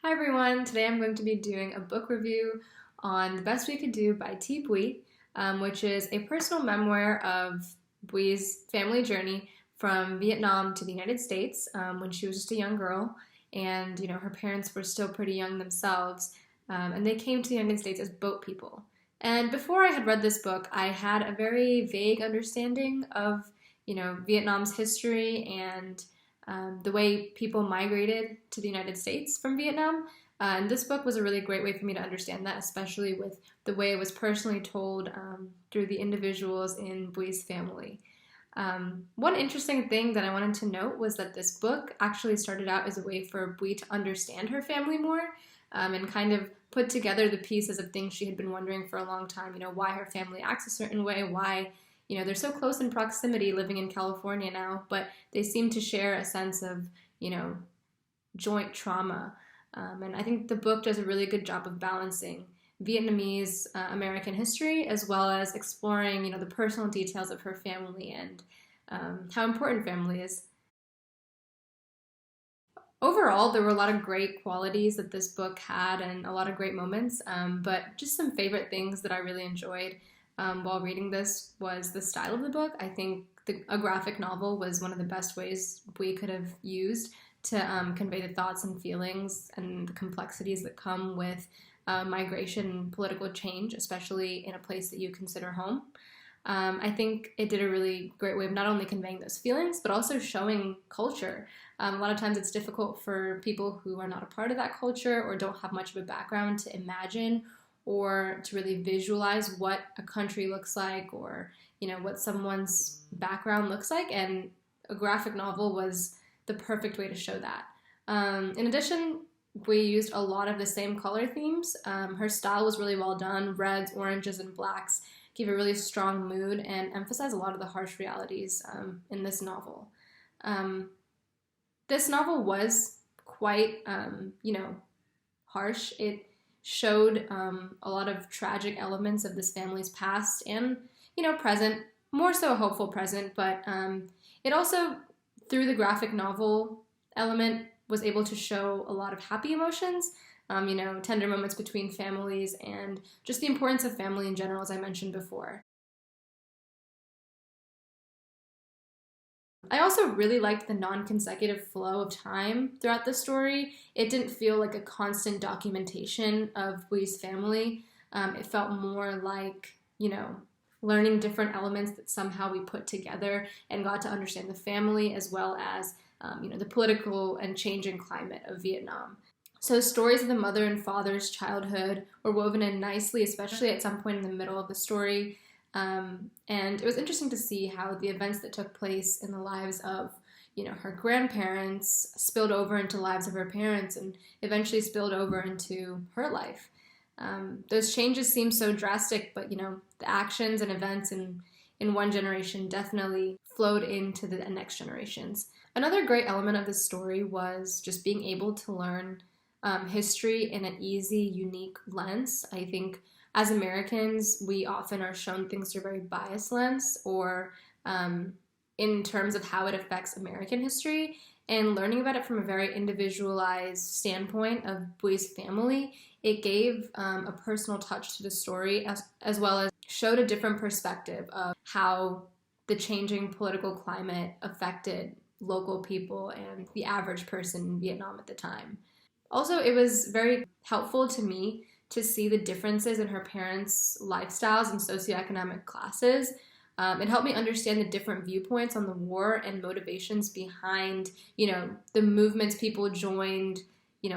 Hi everyone, today I'm going to be doing a book review on The Best We Could Do by Thi Bui, which is a personal memoir of Bui's family journey from Vietnam to the United States when she was just a young girl, and her parents were still pretty young themselves, and they came to the United States as boat people. And before I had read this book, I had a very vague understanding of Vietnam's history and the way people migrated to the United States from Vietnam. And this book was a really great way for me to understand that, especially with the way it was personally told through the individuals in Bui's family. One interesting thing that I wanted to note was that this book actually started out as a way for Bui to understand her family more and kind of put together the pieces of things she had been wondering for a long time. Why her family acts a certain way, why they're so close in proximity living in California now, but they seem to share a sense of, joint trauma. And I think the book does a really good job of balancing Vietnamese American history as well as exploring, the personal details of her family and how important family is. Overall, there were a lot of great qualities that this book had and a lot of great moments, but just some favorite things that I really enjoyed while reading this was the style of the book. I think a graphic novel was one of the best ways Bui could have used to convey the thoughts and feelings and the complexities that come with migration and political change, especially in a place that you consider home. I think it did a really great way of not only conveying those feelings, but also showing culture. A lot of times it's difficult for people who are not a part of that culture or don't have much of a background to imagine or to really visualize what a country looks like or, what someone's background looks like. And a graphic novel was the perfect way to show that. In addition, we used a lot of the same color themes. Her style was really well done. Reds, oranges, and blacks give a really strong mood and emphasize a lot of the harsh realities in this novel. This novel was quite, harsh. It showed a lot of tragic elements of this family's past and, present, more so a hopeful present, but it also, through the graphic novel element, was able to show a lot of happy emotions, tender moments between families and just the importance of family in general, as I mentioned before. I also really liked the non-consecutive flow of time throughout the story. It didn't feel like a constant documentation of Bui's family. It felt more like, learning different elements that somehow we put together and got to understand the family as well as, the political and changing climate of Vietnam. So stories of the mother and father's childhood were woven in nicely, especially at some point in the middle of the story. And it was interesting to see how the events that took place in the lives of, her grandparents spilled over into lives of her parents and eventually spilled over into her life. Those changes seem so drastic, but, the actions and events in one generation definitely flowed into the next generations. Another great element of this story was just being able to learn history in an easy, unique lens. I think as Americans, we often are shown things through a very biased lens or in terms of how it affects American history. And learning about it from a very individualized standpoint of Bui's family, it gave a personal touch to the story as well as showed a different perspective of how the changing political climate affected local people and the average person in Vietnam at the time. Also, it was very helpful to me to see the differences in her parents' lifestyles and socioeconomic classes. It helped me understand the different viewpoints on the war and motivations behind, the movements people joined,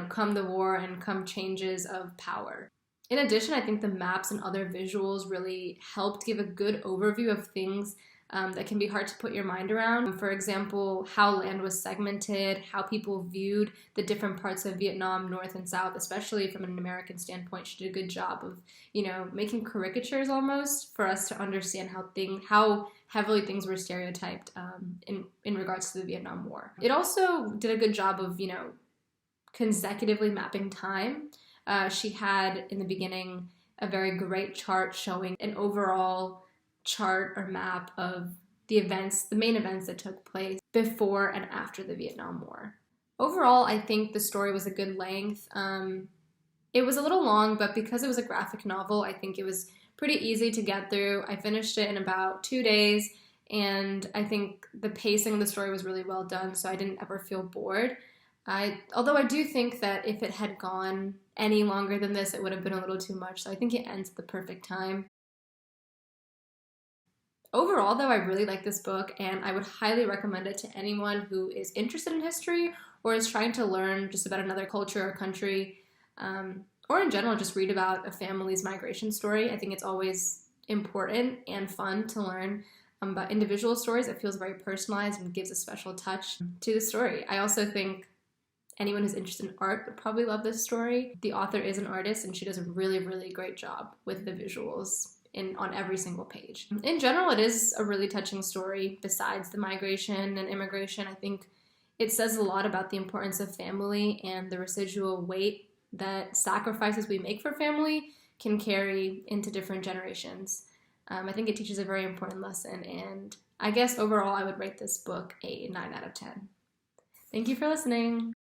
come the war and come changes of power. In addition, I think the maps and other visuals really helped give a good overview of things that can be hard to put your mind around. For example, how land was segmented, how people viewed the different parts of Vietnam, North and South, especially from an American standpoint. She did a good job of, making caricatures almost for us to understand how heavily things were stereotyped in regards to the Vietnam War. It also did a good job of, consecutively mapping time. She had, in the beginning, a very great chart showing an overall chart or map of the main events that took place before and after the Vietnam War. Overall, I think the story was a good length. It was a little long, but because it was a graphic novel, I think it was pretty easy to get through. I finished it in about 2 days, and I think the pacing of the story was really well done, so I didn't ever feel bored. Although I do think that if it had gone any longer than this, it would have been a little too much, so I think it ends at the perfect time. Overall, though, I really like this book, and I would highly recommend it to anyone who is interested in history or is trying to learn just about another culture or country, or in general, just read about a family's migration story. I think it's always important and fun to learn about individual stories. It feels very personalized and gives a special touch to the story. I also think anyone who's interested in art would probably love this story. The author is an artist, and she does a really, really great job with the visuals on every single page. In general, it is a really touching story. Besides the migration and immigration, I think it says a lot about the importance of family and the residual weight that sacrifices we make for family can carry into different generations. I think it teaches a very important lesson, and I guess overall I would rate this book a 9 out of 10. Thank you for listening.